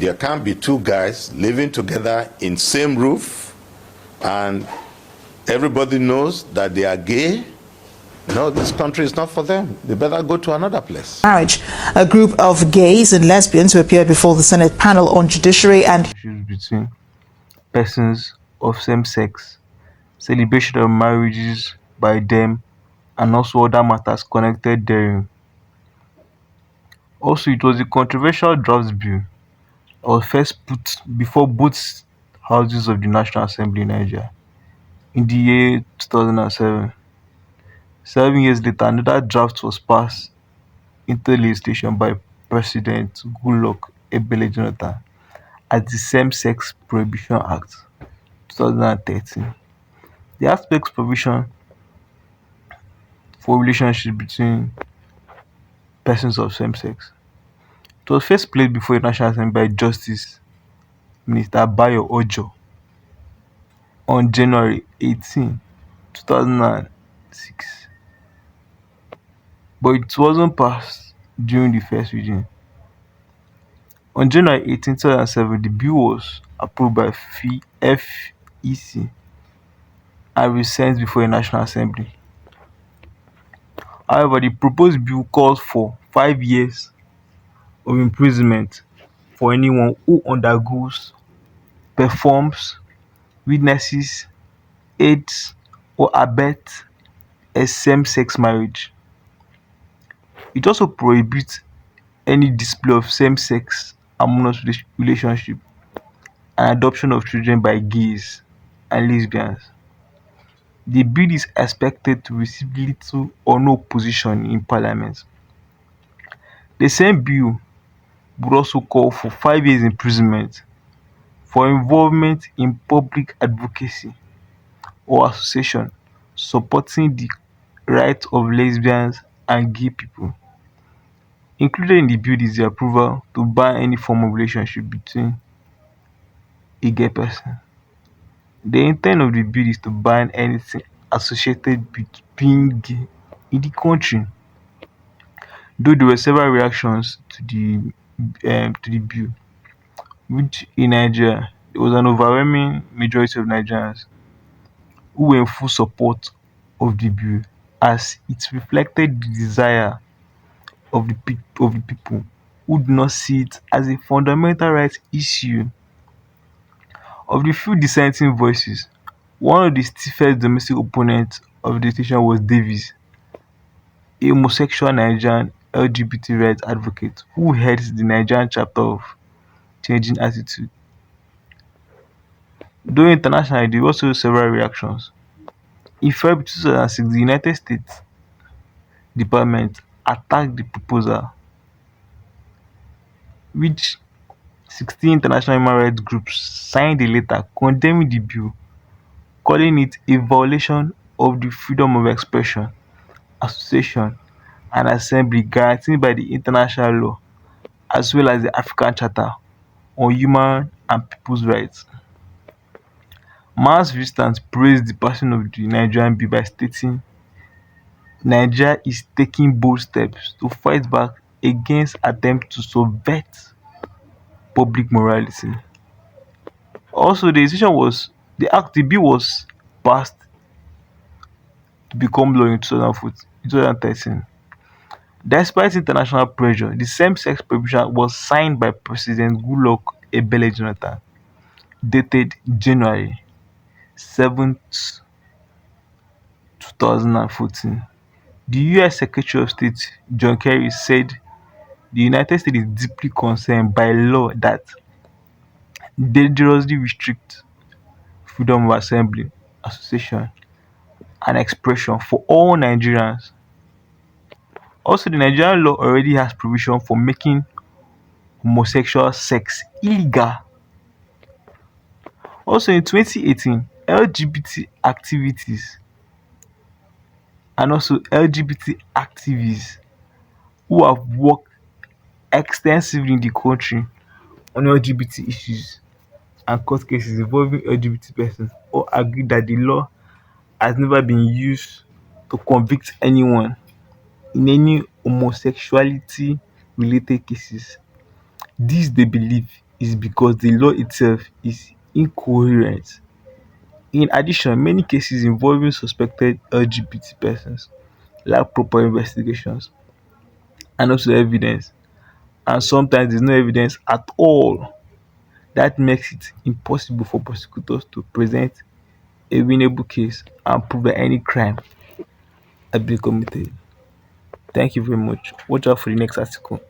there can't be two guys living together in same roof and everybody knows that they are gay. No, this country is not for them. They better go to another place. Marriage. A group of gays and lesbians who appeared before the Senate panel on judiciary and issues between persons of same sex, celebration of marriages by them, and also other matters connected therein. Also, it was a controversial draft bill that was first put before both houses of the National Assembly in Nigeria in the year 2007. 7 years later, another draft was passed into legislation by President Goodluck Ebele Jonathan as the Same-Sex Prohibition Act 2013. The Act makes provision for relationships between persons of same sex. It was first placed before the National Assembly by Justice Minister Bayo Ojo on January 18, 2006, but it wasn't passed during the first reading. On January 18, 2007, the bill was approved by FEC and resent before the National Assembly. However, the proposed bill calls for 5 years of imprisonment for anyone who undergoes, performs, witnesses, aids, or abets a same-sex marriage. It also prohibits any display of same-sex harmonious relationship and adoption of children by gays and lesbians. The bill is expected to receive little or no opposition in Parliament. The same bill would also call for 5 years imprisonment for involvement in public advocacy or association supporting the rights of lesbians and gay people. Included in the bill is the approval to ban any form of relationship between a gay person. The intent of the bill is to ban anything associated with being gay in the country. Though there were several reactions to the bill, which in Nigeria there was an overwhelming majority of Nigerians who were in full support of the bill as it reflected the desire of the people who do not see it as a fundamental rights issue. Of the few dissenting voices, one of the stiffest domestic opponents of the decision was Davis, a homosexual Nigerian LGBT rights advocate who heads the Nigerian chapter of Changing Attitude. Though internationally, there were also several reactions. In February 2006, the United States Department attacked the proposal, which 16 international human rights groups signed a letter condemning the bill, calling it a violation of the freedom of expression, association, and assembly guaranteed by the international law as well as the African Charter on Human and People's Rights. Mass resistance praised the passing of the Nigerian bill by stating Nigeria is taking bold steps to fight back against attempts to subvert public morality. Also, the bill was passed to become law in 2013. Despite international pressure, the same-sex prohibition was signed by President Goodluck Ebele Jonathan, dated January 7, 2014. The US Secretary of State John Kerry said the United States is deeply concerned by law that dangerously restrict freedom of assembly, association, and expression for all Nigerians. Also, the Nigerian law already has provision for making homosexual sex illegal. Also, in 2018, LGBT activities and also LGBT activists who have worked extensively in the country on LGBT issues and court cases involving LGBT persons all agree that the law has never been used to convict anyone in any homosexuality related cases. This, they believe, is because the law itself is incoherent. In addition, many cases involving suspected LGBT persons lack proper investigations and also evidence, and sometimes there's no evidence at all. That makes it impossible for prosecutors to present a winnable case and prove that any crime had been committed. Thank you very much. Watch out for the next article.